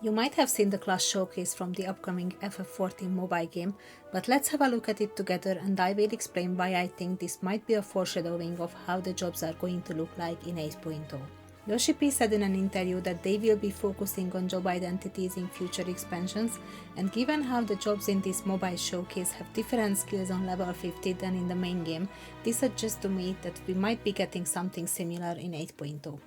You might have seen the class showcase from the upcoming FF14 mobile game, but let's have a look at it together and I will explain why I think this might be a foreshadowing of how the jobs are going to look like in 8.0. Yoshi P said in an interview that they will be focusing on job identities in future expansions, and given how the jobs in this mobile showcase have different skills on level 50 than in the main game, this suggests to me that we might be getting something similar in 8.0.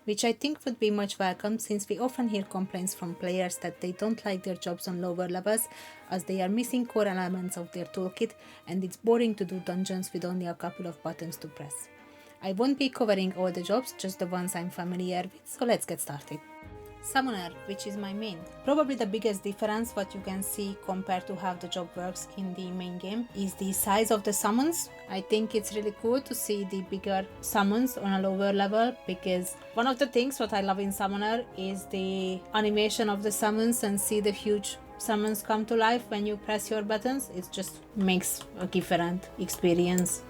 Which I think would be much welcome, since we often hear complaints from players that they don't like their jobs on lower levels as they are missing core elements of their toolkit and it's boring to do dungeons with only a couple of buttons to press. I won't be covering all the jobs, just the ones I'm familiar with, so let's get started. Summoner, which is my main. Probably the biggest difference what you can see compared to how the job works in the main game is the size of the summons. I think it's really cool to see the bigger summons on a lower level, because one of the things what I love in Summoner is the animation of the summons and see the huge summons come to life when you press your buttons. It just makes a different experience.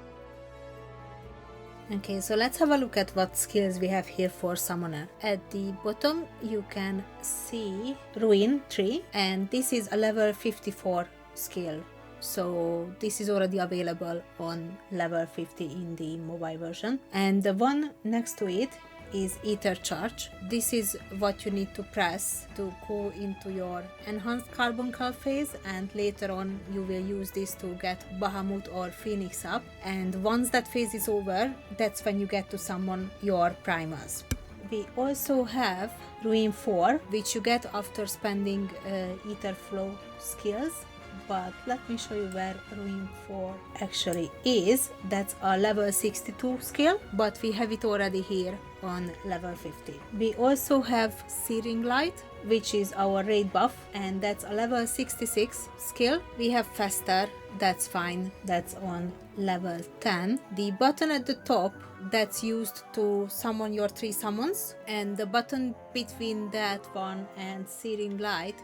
Okay, so let's have a look at what skills we have here for Summoner. At the bottom you can see Ruin 3, and this is a level 54 skill. So this is already available on level 50 in the mobile version. And the one next to it is Ether Charge. This is what you need to press to go into your enhanced carbuncle phase, and later on you will use this to get Bahamut or Phoenix up, and once that phase is over, that's when you get to summon your primals. We also have Ruin 4, which you get after spending Ether Flow skills, but let me show you where Ruin 4 actually is. That's a level 62 skill, but we have it already here on level 50. We also have Searing Light, which is our raid buff, and that's a level 66 skill. We have Faster, that's fine, that's on level 10. The button at the top, that's used to summon your 3 summons, and the button between that one and Searing Light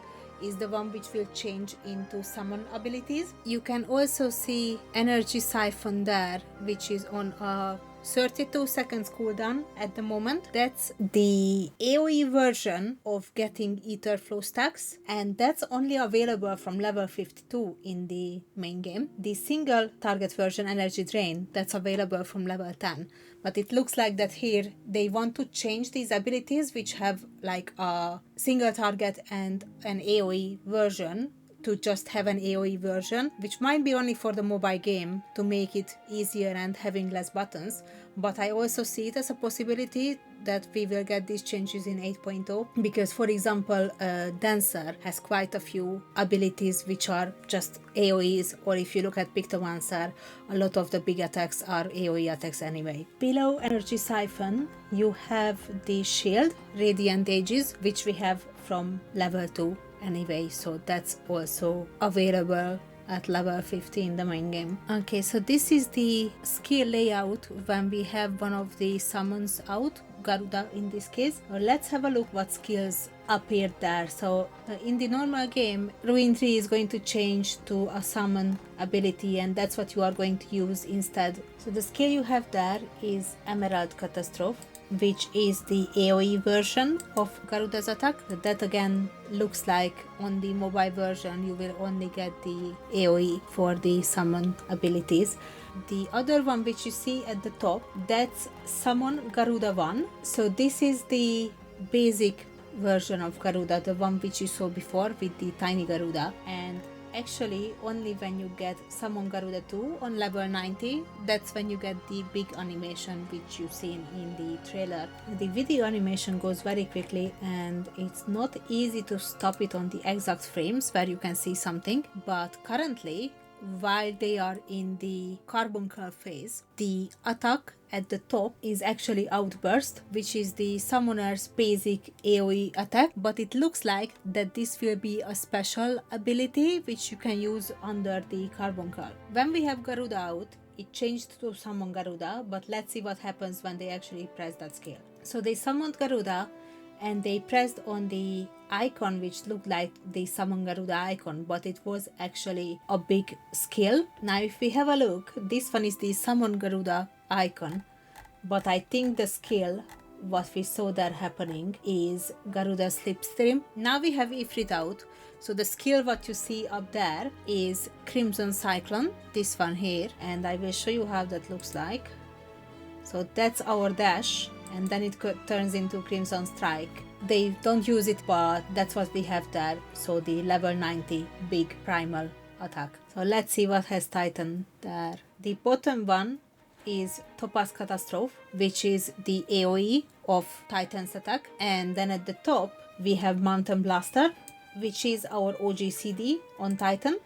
is the one which will change into summon abilities. You can also see Energy Siphon there, which is on a 32 seconds cooldown at the moment. That's the AoE version of getting Ether Flow stacks, and that's only available from level 52 in the main game. The single target version, Energy Drain, that's available from level 10. But it looks like that here they want to change these abilities, which have like a single target and an AoE version, to just have an AoE version, which might be only for the mobile game to make it easier and having less buttons. But I also see it as a possibility that we will get these changes in 8.0, because for example Dancer has quite a few abilities which are just AoEs, or if you look at Pictomancer, a lot of the big attacks are AoE attacks anyway. Below Energy Siphon you have the Shield, Radiant Ages, which we have from level 2 anyway, so that's also available at level 50 in the main game. Okay, so this is the skill layout when we have one of the summons out, Garuda in this case. Let's have a look what skills appeared there. So in the normal game, Ruin 3 is going to change to a summon ability, and that's what you are going to use instead. So the skill you have there is Emerald Catastrophe, which is the AoE version of Garuda's attack. That again looks like on the mobile version you will only get the AoE for the summon abilities. The other one which you see at the top, that's Summon Garuda 1. So this is the basic version of Garuda, the one which you saw before with the tiny Garuda, and actually only when you get Summon Garuda 2 on level 90, that's when you get the big animation which you've seen in the trailer. The video animation goes very quickly and it's not easy to stop it on the exact frames where you can see something, but currently while they are in the carbuncle phase, the attack at the top is actually Outburst, which is the summoner's basic AoE attack, but it looks like that this will be a special ability which you can use under the carbuncle. When we have Garuda out, it changed to Summon Garuda, but let's see what happens when they actually press that skill. So they summoned Garuda and they pressed on the icon which looked like the Summon Garuda icon, but it was actually a big skill. Now if we have a look, this one is the Summon Garuda icon, but I think the skill what we saw there happening is Garuda Slipstream. Now we have Ifrit out. So the skill what you see up there is Crimson Cyclone, this one here, and I will show you how that looks like. So that's our dash, and then it turns into Crimson Strike. They don't use it, but that's what we have there. So the level 90 big primal attack. So let's see what has Titan there. The bottom one is Topaz Catastrophe, which is the AoE of Titan's attack. And then at the top, we have Mountain Blaster, which is our OGCD on Titan.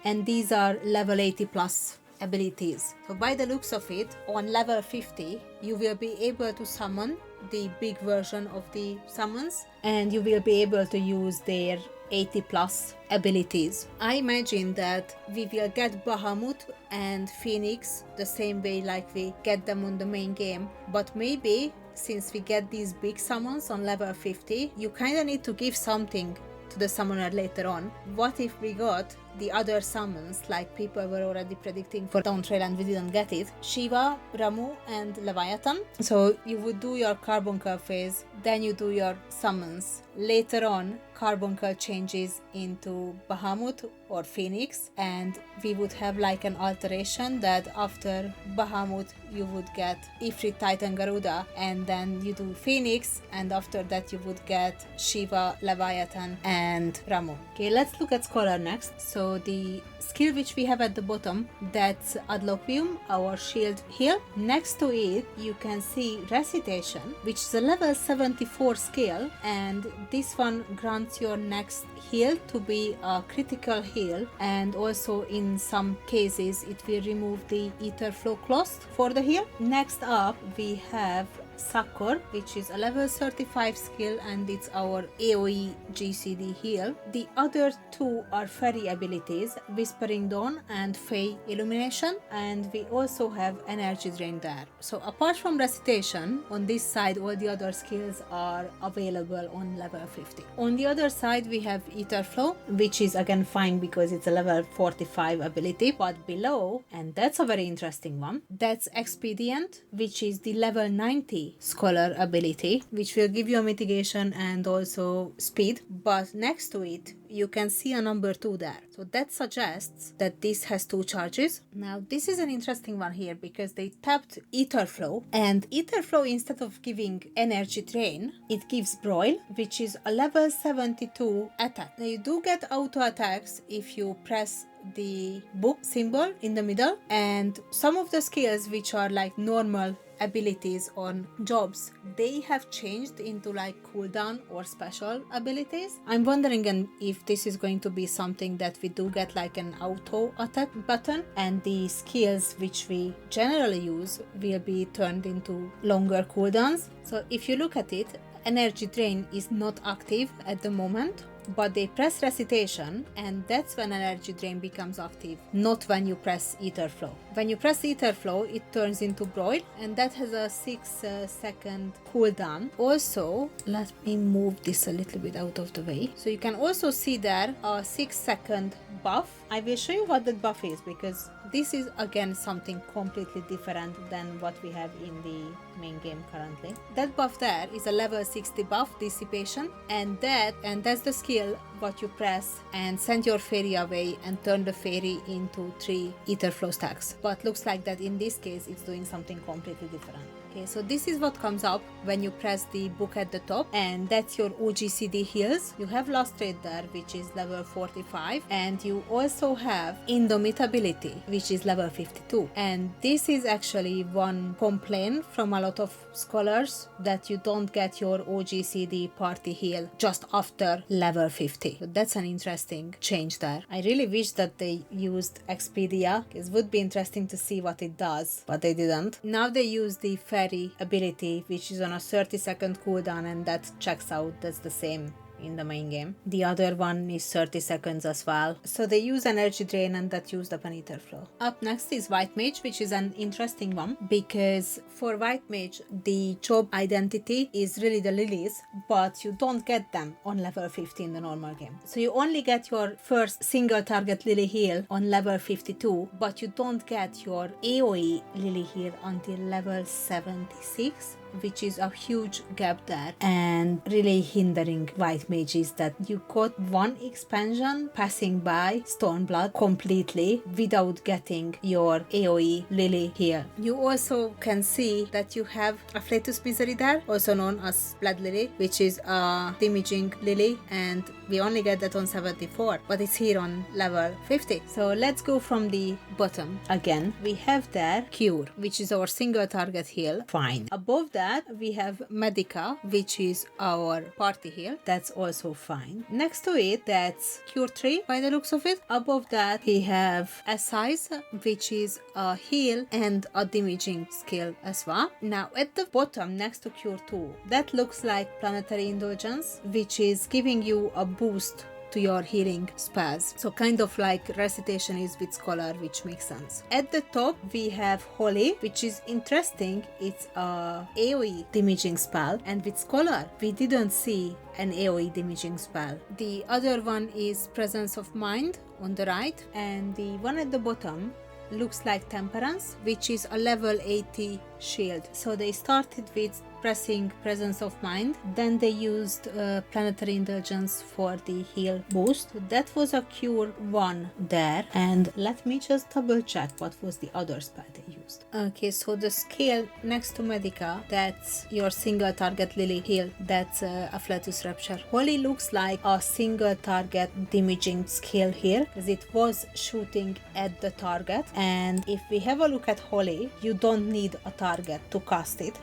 And these are level 80 plus abilities. So by the looks of it, on level 50, you will be able to summon the big version of the summons, and you will be able to use their 80 plus abilities. I imagine that we will get Bahamut and Phoenix the same way like we get them on the main game, but maybe since we get these big summons on level 50, you kinda need to give something to the summoner later on. What if we got the other summons, like people were already predicting for Dawntrail and we didn't get it? Shiva, Ramu and Leviathan. So you would do your Carbuncle phase, then you do your summons. Later on, Carbuncle changes into Bahamut or Phoenix, and we would have like an alteration that after Bahamut you would get Ifrit, Titan, Garuda, and then you do Phoenix, and after that you would get Shiva, Leviathan and Ramu. Okay, let's look at Scholar next. So the skill which we have at the bottom, that's Adloquium, our shield heal. Next to it you can see Recitation, which is a level 74 skill, and this one grants your next heal to be a critical heal, and also in some cases it will remove the Ether Flow cost for the heal. Next up we have Sakor, which is a level 35 skill, and it's our AoE GCD heal. The other two are fairy abilities, Whispering Dawn and Fey Illumination, and we also have Energy Drain there. So apart from Recitation, on this side all the other skills are available on level 50. On the other side we have Ether Flow, which is again fine because it's a level 45 ability, but below, and that's a very interesting one, that's Expedient, which is the level 90 Scholar ability, which will give you a mitigation and also speed, but next to it you can see a number 2 there. So that suggests that this has 2 charges. Now this is an interesting one here because they tapped Ether Flow, and Ether Flow, instead of giving Energy Drain, it gives Broil, which is a level 72 attack. Now you do get auto attacks if you press the book symbol in the middle, and some of the skills which are like normal abilities on jobs, they have changed into like cooldown or special abilities. I'm wondering if this is going to be something that we do get like an auto attack button, and the skills which we generally use will be turned into longer cooldowns. So if you look at it, Energy Drain is not active at the moment, but they press Recitation, and that's when Energy Drain becomes active, not when you press Ether Flow. When you press Ether Flow, it turns into Broil, and that has a 6-second cooldown. Also, let me move this a little bit out of the way. So you can also see there a 6-second buff. I will show you what that buff is, because this is again something completely different than what we have in the main game currently. That buff there is a level 60 buff, Dissipation, and that's the skill what you press and send your fairy away and turn the fairy into 3 Ether Flow stacks. But looks like that in this case it's doing something completely different. Okay, so this is what comes up when you press the book at the top, and that's your OGCD heals. You have Last Trade there, which is level 45, and you also have Indomitability, which is level 52. And this is actually one complaint from a lot of scholars, that you don't get your OGCD party heal just after level 50. So that's an interesting change there. I really wish that they used Expedia. It would be interesting to see what it does, but they didn't. Now they use the Fairy ability, which is on a 30-second cooldown, and that checks out. That's the same in the main game. The other one is 30 seconds as well. So they use Energy Drain, and that used up an Ether Flow. Up next is White Mage, which is an interesting one, because for White Mage, the job identity is really the lilies, but you don't get them on level 50 in the normal game. So you only get your first single target lily heal on level 52, but you don't get your AoE lily heal until level 76. which is a huge gap there and really hindering white mages, that you got one expansion passing by Stormblood completely without getting your AoE Lily here. You also can see that you have a Flatus Misery there, also known as Blood Lily, which is a damaging lily, and we only get that on 74, but it's here on level 50. So let's go from the bottom again. We have there Cure, which is our single target heal. Fine. Above that we have Medica, which is our party heal. That's also fine. Next to it, that's Cure 3 by the looks of it. Above that we have Assize, which is a heal and a damaging skill as well. Now at the bottom next to Cure 2, that looks like Planetary Indulgence, which is giving you a boost to your healing spells. So kind of like Recitation is with Scholar, which makes sense. At the top we have Holy, which is interesting. It's a AoE damaging spell, and with Scholar we didn't see an AoE damaging spell. The other one is Presence of Mind on the right, and the one at the bottom looks like Temperance, which is a level 80 shield. So they started with pressing Presence of Mind, then they used Planetary Indulgence for the heal boost. That was a Cure 1 there, and let me just double check what was the other spell they used. Okay, so the skill next to Medica, that's your single target Lily heal, that's Afflatus Rapture. Holy looks like a single target damaging skill here, because it was shooting at the target, and if we have a look at Holy, you don't need a target to cast it.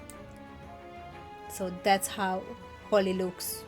So that's how Holy looks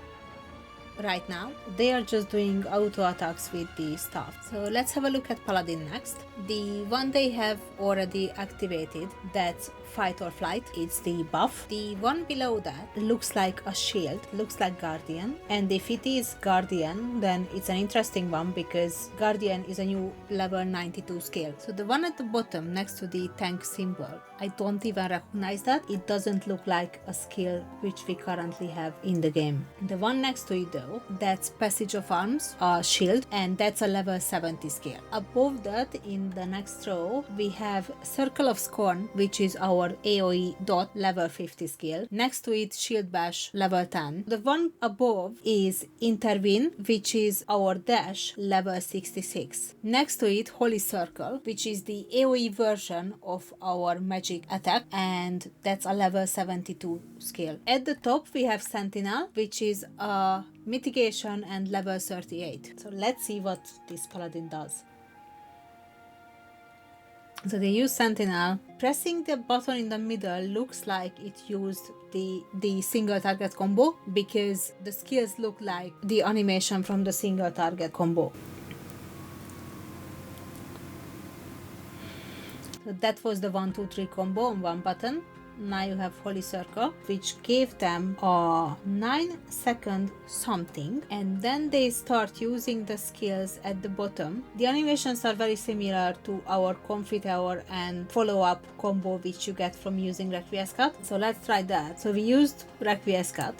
right now. They are just doing auto attacks with the staff. So let's have a look at Paladin next. The one they have already activated, that's Fight or Flight, it's the buff. The one below that looks like a shield, looks like Guardian, and if it is Guardian, then it's an interesting one because Guardian is a new level 92 skill. So the one at the bottom next to the tank symbol, I don't even recognize that. It doesn't look like a skill which we currently have in the game. The one next to it though, that's Passage of Arms, a shield, and that's a level 70 skill. Above that, in the next row, we have Circle of Scorn, which is our AoE dot level 50 skill. Next to it, Shield Bash level 10. The one above is Intervene, which is our dash level 66. Next to it, Holy Circle, which is the AoE version of our magic attack, and that's a level 72 skill. At the top we have Sentinel, which is a mitigation and level 38. So let's see what this paladin does. So they use Sentinel. Pressing the button in the middle looks like it used the single target combo, because the skills look like the animation from the single target combo. So that was the 1, 2, 3 combo on one button. Now you have Holy Circle, which gave them a 9-second something, and then they start using the skills at the bottom. The animations are very similar to our Comfy Tower and follow-up combo which you get from using Requiescat. So let's try that. So we used Requiescat,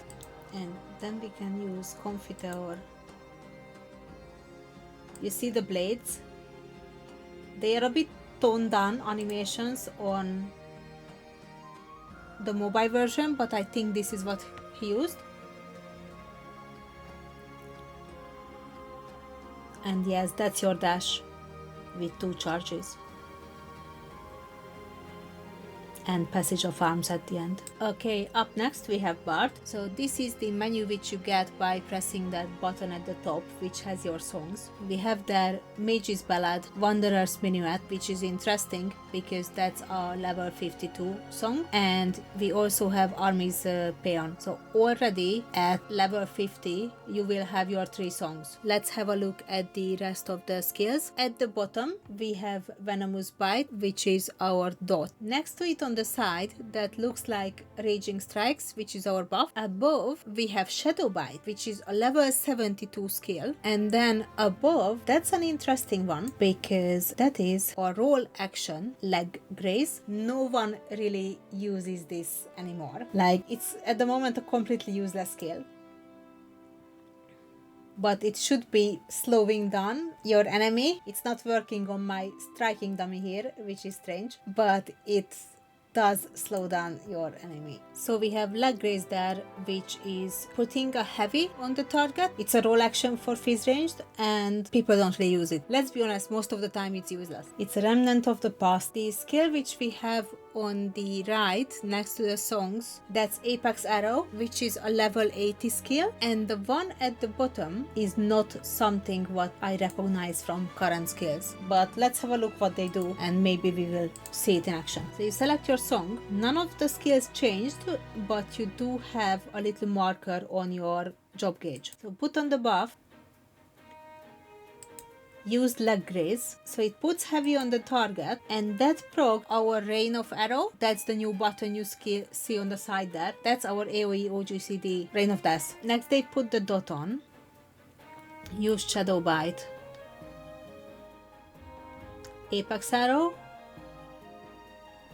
and then we can use Comfy Tower. You see the blades? They are a bit toned down animations on the mobile version, but I think this is what he used. And yes, that's your dash with 2 charges and Passage of Arms at the end. Okay, up next we have Bard. So this is the menu which you get by pressing that button at the top, which has your songs. We have there Mage's Ballad, Wanderer's Minuet, which is interesting because that's a level 52 song, and we also have Army's Paean. So already at level 50 you will have your 3 songs. Let's have a look at the rest of the skills. At the bottom we have Venomous Bite, which is our dot. Next to it on the side, that looks like Raging Strikes, which is our buff. Above we have Shadow Bite, which is a level 72 skill, and then above, that's an interesting one because that is a roll action leg grace. No one really uses this anymore. Like, it's at the moment a completely useless skill, but it should be slowing down your enemy. It's not working on my striking dummy here, which is strange, but it's does slow down your enemy. So we have leg raise there, which is putting a heavy on the target. It's a roll action for phase ranged and people don't really use it. Let's be honest, most of the time it's useless. It's a remnant of the past. The skill which we have on the right next to the songs, that's Apex Arrow, which is a level 80 skill, and the one at the bottom is not something what I recognize from current skills, but let's have a look what they do and maybe we will see it in action. So you select your song, none of the skills changed, but you do have a little marker on your job gauge. So put on the buff, use leg graze, so it puts heavy on the target, and that proc our rain of arrow. That's the new button you see on the side there. That's our AoE OGCD rain of death. Next they put the dot on, use shadow bite, apex arrow,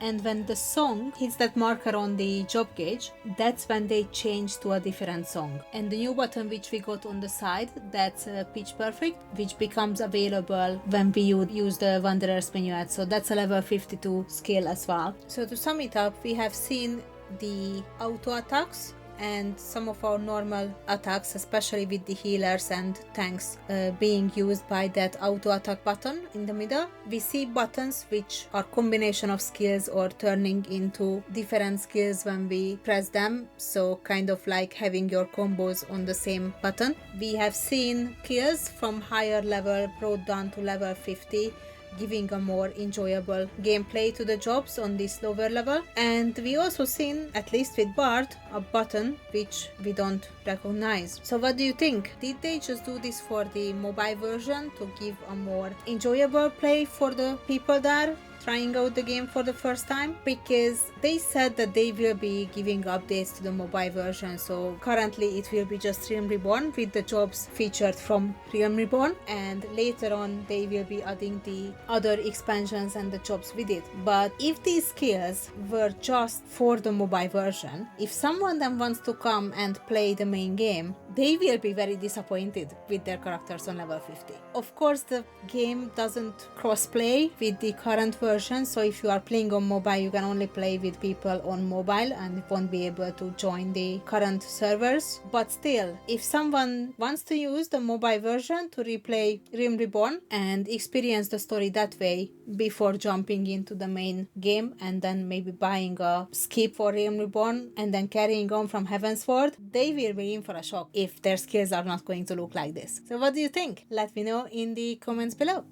and when the song hits that marker on the job gauge, that's when they change to a different song. And the new button which we got on the side, that's Pitch Perfect, which becomes available when we use the Wanderer's Minuet. So that's a level 52 skill as well. So to sum it up, we have seen the auto attacks and some of our normal attacks, especially with the healers and tanks being used by that auto attack button in the middle. We see buttons which are combination of skills or turning into different skills when we press them, so kind of like having your combos on the same button. We have seen skills from higher level brought down to level 50, giving a more enjoyable gameplay to the jobs on this lower level. And we also seen, at least with Bard, a button which we don't recognize. So what do you think? Did they just do this for the mobile version to give a more enjoyable play for the people there trying out the game for the first time? Because they said that they will be giving updates to the mobile version, so currently it will be just Realm Reborn with the jobs featured from Realm Reborn, and later on they will be adding the other expansions and the jobs with it. But if these skills were just for the mobile version, if someone then wants to come and play the main game, they will be very disappointed with their characters on level 50. Of course, the game doesn't cross-play with the current version, so if you are playing on mobile, you can only play with people on mobile and won't be able to join the current servers. But still, if someone wants to use the mobile version to replay Realm Reborn and experience the story that way before jumping into the main game and then maybe buying a skip for Realm Reborn and then carrying on from Heavensward, they will be in for a shock if their skills are not going to look like this. So what do you think? Let me know in the comments below.